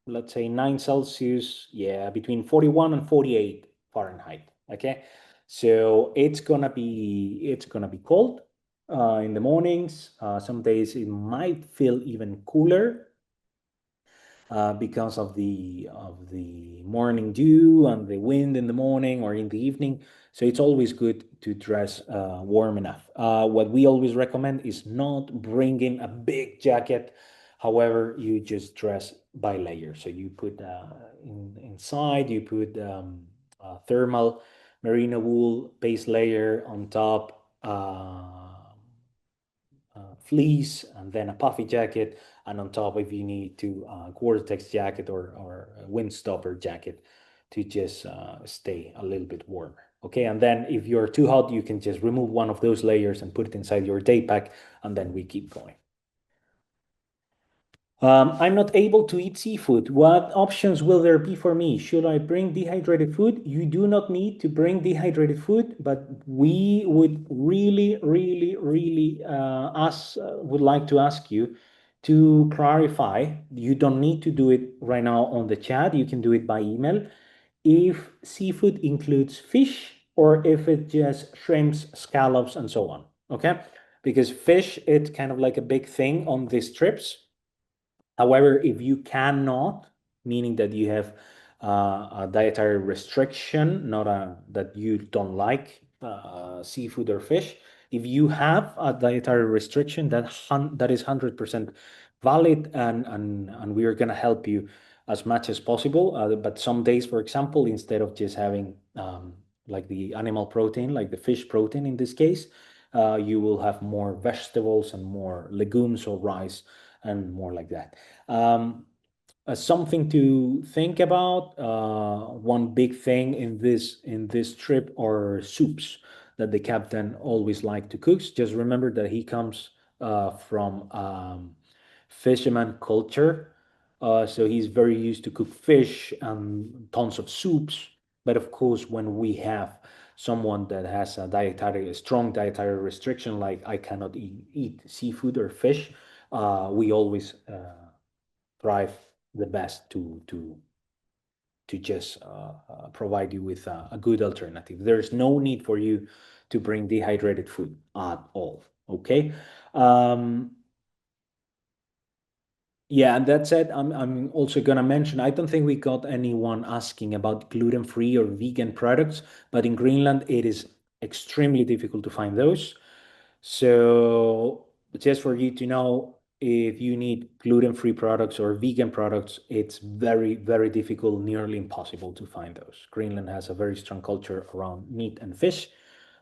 let's say 9 Celsius, yeah, between 41 and 48 Fahrenheit. Okay. So it's gonna be cold in the mornings. Some days it might feel even cooler because of the morning dew and the wind in the morning or in the evening. So it's always good to dress warm enough. What we always recommend is not bringing a big jacket. However, you just dress by layer. So you put inside, you put thermal merino wool base layer on top, fleece, and then a puffy jacket, and on top, if you need to, Gore-Tex jacket or a windstopper jacket to just stay a little bit warmer. Okay, and then if you're too hot, you can just remove one of those layers and put it inside your day pack, and then we keep going. I'm not able to eat seafood. What options will there be for me? Should I bring dehydrated food? You do not need to bring dehydrated food, but we would really, really, really would like to ask you to clarify. You don't need to do it right now on the chat. You can do it by email. If seafood includes fish or if it just shrimps, scallops, and so on. Okay? Because fish, it's kind of like a big thing on these trips. However, if you cannot, meaning that you have a dietary restriction, not that you don't like seafood or fish, if you have a dietary restriction, that is 100% valid, and we are going to help you as much as possible. But some days, for example, instead of just having like the animal protein, like the fish protein in this case, you will have more vegetables and more legumes or rice and more like that. Something to think about. One big thing in this trip are soups that the captain always liked to cook. Just remember that he comes from fisherman culture. So he's very used to cook fish and tons of soups. But of course, when we have someone that has a strong dietary restriction, like I cannot eat seafood or fish, we always strive the best to just provide you with a good alternative. There's no need for you to bring dehydrated food at all. Okay. Um, yeah, and that said, I'm also gonna mention, I don't think we got anyone asking about gluten-free or vegan products, but in Greenland it is extremely difficult to find those. So just for you to know, if you need gluten-free products or vegan products, it's very, very difficult, nearly impossible to find those. Greenland has a very strong culture around meat and fish.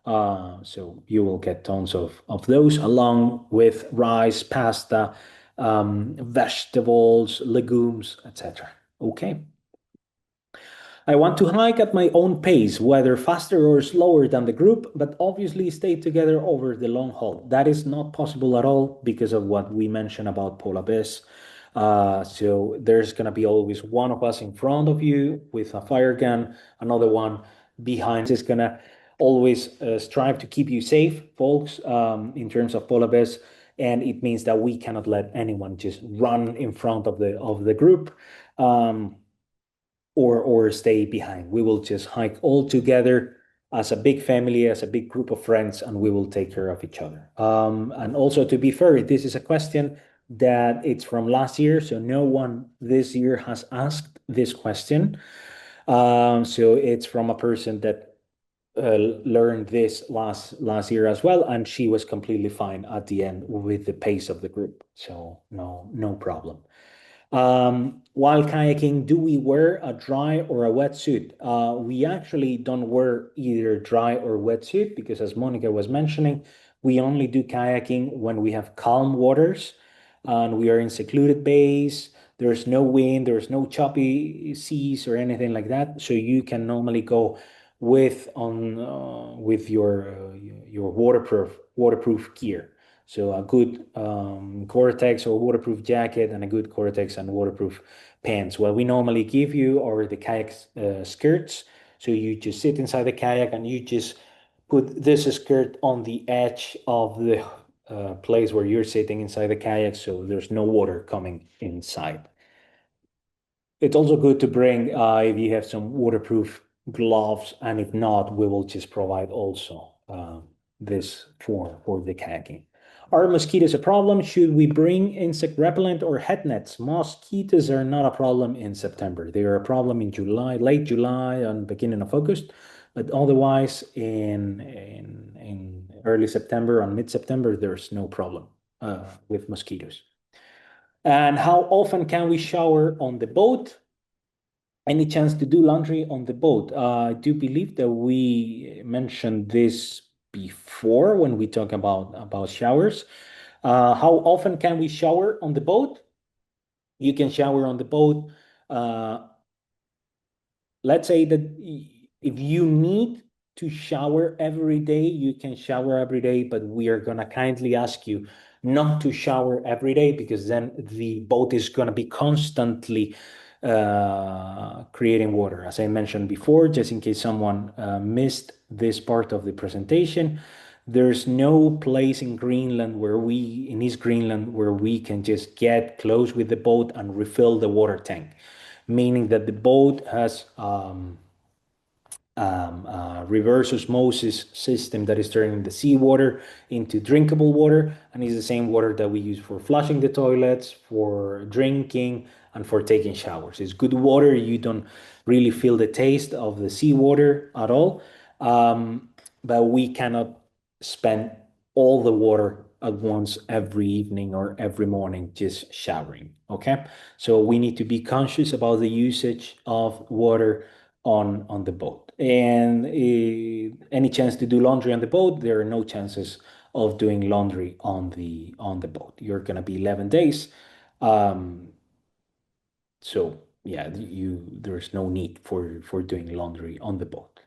So you will get tons of those along with rice, pasta, vegetables, legumes, etc. Okay. I want to hike at my own pace, whether faster or slower than the group, but obviously stay together over the long haul. That is not possible at all because of what we mentioned about polar bears. So there's going to be always one of us in front of you with a fire gun, another one behind is going to always strive to keep you safe, folks, in terms of polar bears. And it means that we cannot let anyone just run in front of the group. Or stay behind. We will just hike all together as a big family, as a big group of friends, and we will take care of each other. And also, to be fair, this is a question that it's from last year, so no one this year has asked this question. So it's from a person that learned this last year as well, and she was completely fine at the end with the pace of the group. So no problem. While kayaking, do we wear a dry or a wetsuit? We actually don't wear either dry or wetsuit because, as Monica was mentioning, we only do kayaking when we have calm waters and we are in secluded bays. There's no wind, there's no choppy seas or anything like that. So you can normally go with your waterproof gear. So a good Gore-Tex or waterproof jacket and a good Gore-Tex and waterproof pants. What we normally give you are the kayak skirts. So you just sit inside the kayak and you just put this skirt on the edge of the place where you're sitting inside the kayak, so there's no water coming inside. It's also good to bring if you have some waterproof gloves, and if not, we will just provide also this for the kayaking. Are mosquitoes a problem? Should we bring insect repellent or head nets? Mosquitoes are not a problem in September. They are a problem in July, late July and beginning of August. But otherwise, in early September and mid-September, there's no problem with mosquitoes. And how often can we shower on the boat? Any chance to do laundry on the boat? I do believe that we mentioned this before when we talk about showers. How often can we shower on the boat? You can shower on the boat. Let's say that if you need to shower every day, you can shower every day, but we are going to kindly ask you not to shower every day because then the boat is going to be constantly creating water. As I mentioned before, just in case someone missed this part of the presentation, there's no place in East Greenland, where we can just get close with the boat and refill the water tank, meaning that the boat has reverse osmosis system that is turning the seawater into drinkable water, and is the same water that we use for flushing the toilets, for drinking, and for taking showers. It's good water. You don't really feel the taste of the seawater at all, but we cannot spend all the water at once every evening or every morning just showering. Okay, so we need to be conscious about the usage of water on the boat. And any chance to do laundry on the boat? There are no chances of doing laundry on the boat. You're gonna be 11 days. So yeah, there's no need for doing laundry on the boat.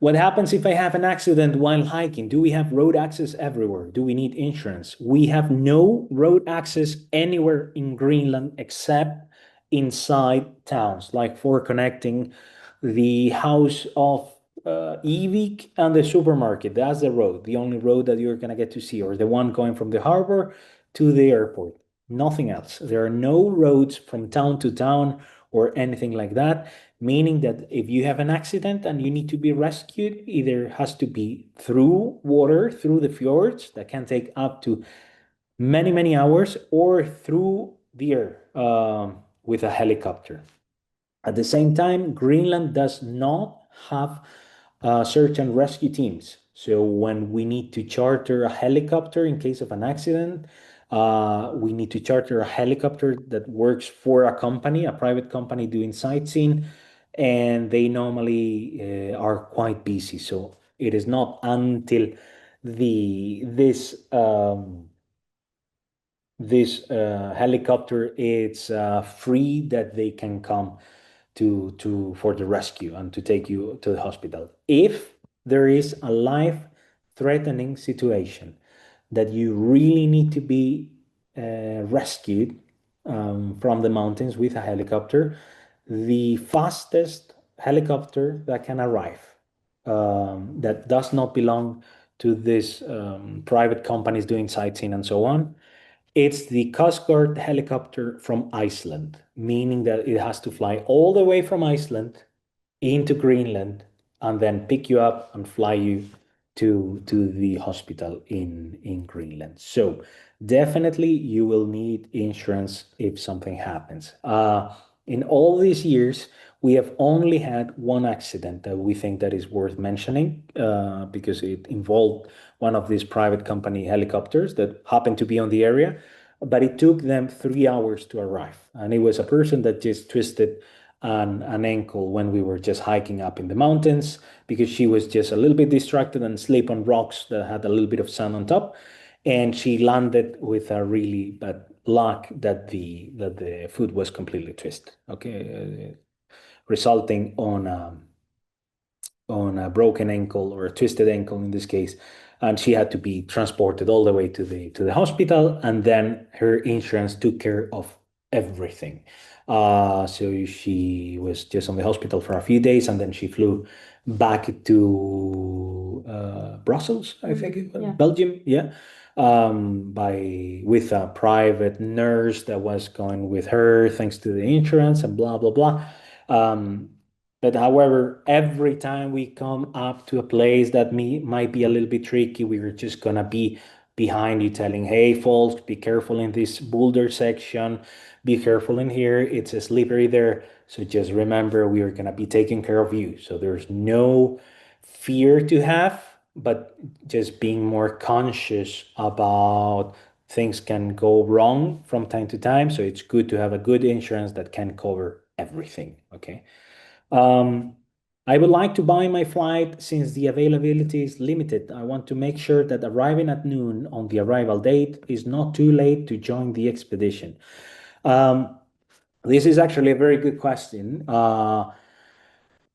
What happens if I have an accident while hiking? Do we have road access everywhere? Do we need insurance? We have no road access anywhere in Greenland except inside towns, like for connecting the house of Evik and the supermarket. That's the road, the only road that you're going to get to see, or the one going from the harbor to the airport. Nothing else. There are no roads from town to town or anything like that, meaning that if you have an accident and you need to be rescued, either has to be through water, through the fjords that can take up to many, many hours, or through the air with a helicopter. At the same time, Greenland does not have search and rescue teams. So when we need to charter a helicopter in case of an accident, we need to charter a helicopter that works for a company, a private company doing sightseeing, and they normally are quite busy. So it is not until this helicopter it's free that they can come to for the rescue and to take you to the hospital. If there is a life-threatening situation that you really need to be rescued from the mountains with a helicopter, the fastest helicopter that can arrive that does not belong to this private companies doing sightseeing and so on, it's the Coast Guard helicopter from Iceland, meaning that it has to fly all the way from Iceland into Greenland and then pick you up and fly you to the hospital in Greenland. So definitely you will need insurance if something happens. In all these years, we have only had one accident that we think that is worth mentioning because it involved one of these private company helicopters that happened to be on the area, but it took them 3 hours to arrive. And it was a person that just twisted an ankle when we were just hiking up in the mountains because she was just a little bit distracted and slipped on rocks that had a little bit of sand on top. And she landed with a really bad luck that the foot was completely twisted. Okay, resulting on a broken ankle or a twisted ankle in this case, and she had to be transported all the way to the hospital, and then her insurance took care of everything. So she was just on the hospital for a few days, and then she flew back to Brussels, I think, Yeah. Belgium, yeah, by with a private nurse that was going with her, thanks to the insurance and blah blah blah. But however, every time we come up to a place that might be a little bit tricky, we're just gonna be behind you telling, hey, folks, be careful in this boulder section, be careful in here, it's slippery there. So just remember, we are gonna be taking care of you. So there's no fear to have, but just being more conscious about things can go wrong from time to time. So it's good to have a good insurance that can cover everything, okay? Um, I would like to buy my flight since the availability is limited. I want to make sure that arriving at noon on the arrival date is not too late to join the expedition. Um, this is actually a very good question.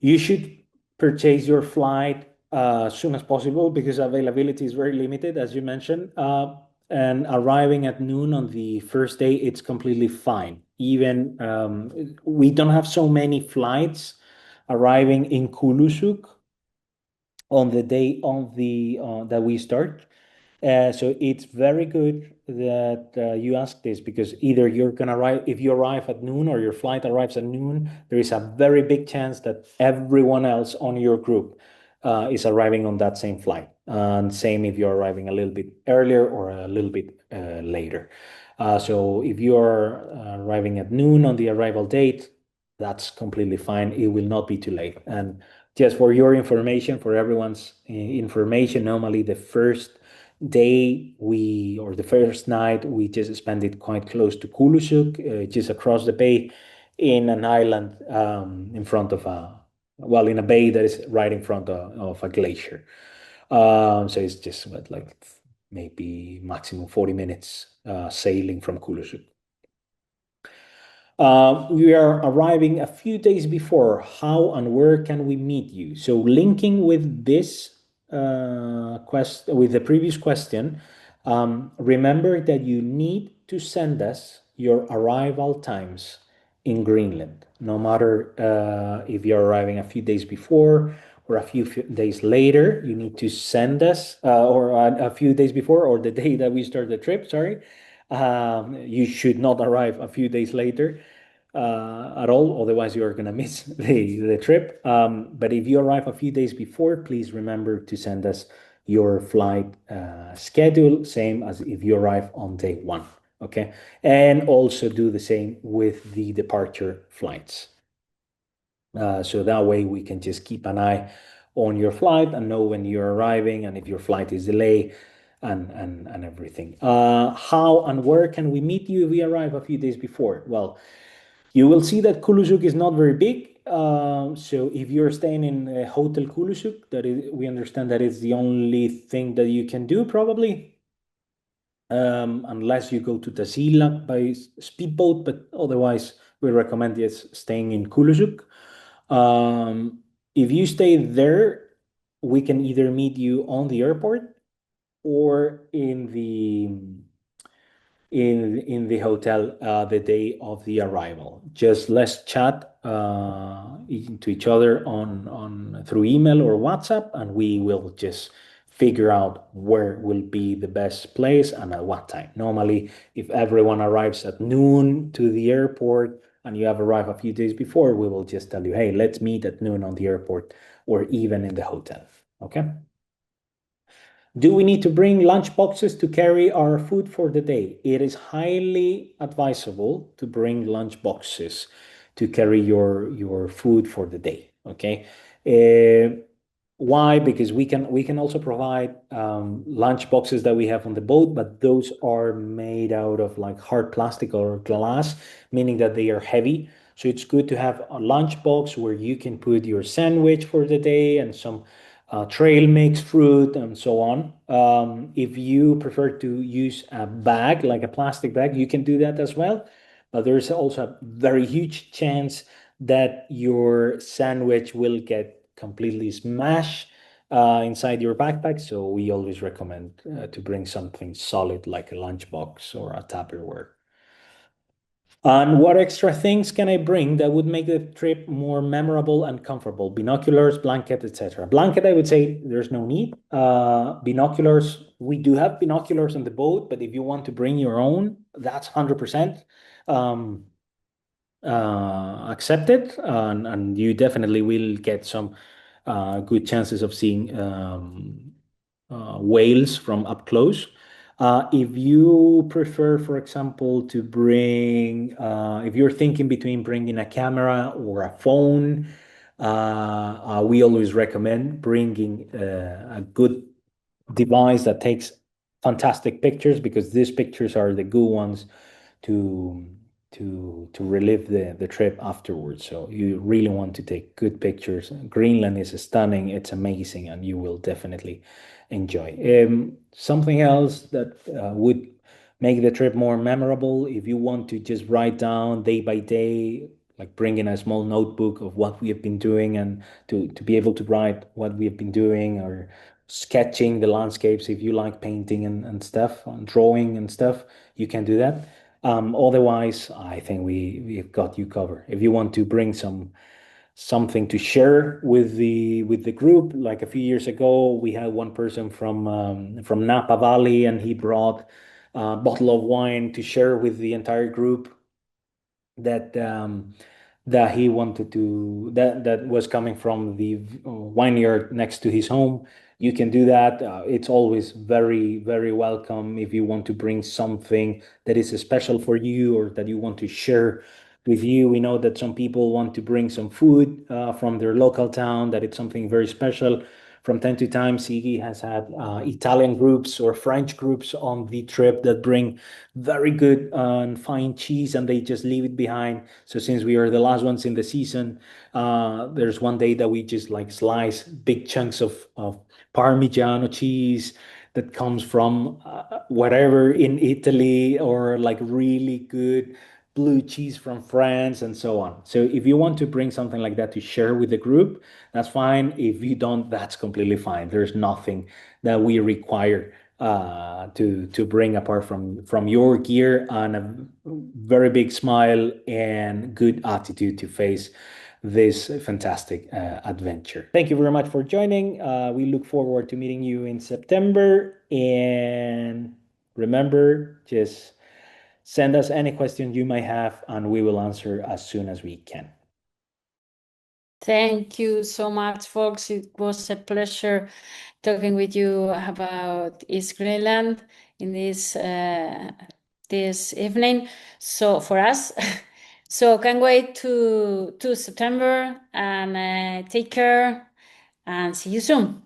You should purchase your flight as soon as possible because availability is very limited, as you mentioned. And arriving at noon on the first day, it's completely fine. Even we don't have so many flights arriving in Kulusuk on the day of the that we start. So it's very good that you ask this because either you're gonna arrive, if you arrive at noon or your flight arrives at noon, there is a very big chance that everyone else on your group is arriving on that same flight. And same if you're arriving a little bit earlier or a little bit later. So if you are arriving at noon on the arrival date, that's completely fine. It will not be too late. And just for your information, for everyone's information, normally the first day or the first night, we just spent it quite close to Kulusuk, just across the bay in an island in front of in a bay that is right in front of a glacier. So it's just like maybe maximum 40 minutes sailing from Kulusuk. We are arriving a few days before. How and where can we meet you? So linking with this with the previous question, remember that you need to send us your arrival times in Greenland. No matter if you're arriving a few days before or a few days later, you need to send us, or a few days before or the day that we start the trip, sorry. You should not arrive a few days later at all, otherwise you're going to miss the trip. But if you arrive a few days before, please remember to send us your flight schedule, same as if you arrive on day one. Okay. And also do the same with the departure flights. So that way we can just keep an eye on your flight and know when you're arriving and if your flight is delayed and everything. How and where can we meet you if we arrive a few days before? Well, you will see that Kulusuk is not very big. So if you're staying in Hotel Kulusuk, that is, we understand that it's the only thing that you can do probably, unless you go to Tasilak by speedboat, but otherwise we recommend just staying in Kulusuk. If you stay there, we can either meet you on the airport or in the hotel the day of the arrival. Just let's chat to each other on through email or WhatsApp, and we will just figure out where will be the best place and at what time. Normally, if everyone arrives at noon to the airport and you have arrived a few days before, we will just tell you, hey, let's meet at noon on the airport or even in the hotel. Okay. Do we need to bring lunch boxes to carry our food for the day? It is highly advisable to bring lunch boxes to carry your food for the day. Okay. Why? Because we can also provide lunch boxes that we have on the boat, but those are made out of like hard plastic or glass, meaning that they are heavy. So it's good to have a lunch box where you can put your sandwich for the day and some trail mix, fruit, and so on. If you prefer to use a bag, like a plastic bag, you can do that as well. But there's also a very huge chance that your sandwich will get completely smashed inside your backpack. So we always recommend to bring something solid like a lunchbox or a Tupperware. And what extra things can I bring that would make the trip more memorable and comfortable? Binoculars, blanket, etc. Blanket, I would say there's no need. Binoculars, we do have binoculars on the boat, but if you want to bring your own, that's 100% accepted, and you definitely will get some good chances of seeing whales from up close. If you prefer, for example, to bring, if you're thinking between bringing a camera or a phone, we always recommend bringing a good device that takes fantastic pictures, because these pictures are the good ones to to relive the trip afterwards. So you really want to take good pictures. Greenland is stunning, it's amazing, and you will definitely enjoy. Something else that would make the trip more memorable, if you want to just write down day by day, like bring in a small notebook of what we have been doing, and to be able to write what we have been doing, or sketching the landscapes if you like painting and stuff, and drawing and stuff, you can do that. Otherwise, I think we've got you covered. If you want to bring something to share with the group, like a few years ago, we had one person from Napa Valley, and he brought a bottle of wine to share with the entire group that that he wanted to that was coming from the vineyard next to his home. You can do that. It's always very, very welcome if you want to bring something that is special for you or that you want to share with you. We know that some people want to bring some food from their local town, that it's something very special. From time to time, Siggi has had Italian groups or French groups on the trip that bring very good and fine cheese, and they just leave it behind. So since we are the last ones in the season, there's one day that we just like slice big chunks of Parmigiano cheese that comes from whatever in Italy, or like really good blue cheese from France and so on. So if you want to bring something like that to share with the group, that's fine. If you don't, that's completely fine. There's nothing that we require to bring apart from your gear and a very big smile and good attitude to face this fantastic adventure. Thank you very much for joining. We look forward to meeting you in September. And remember, just send us any questions you might have, and we will answer as soon as we can. Thank you so much, folks. It was a pleasure talking with you about East Greenland in this evening. So for us, so can't wait to September, and take care and see you soon.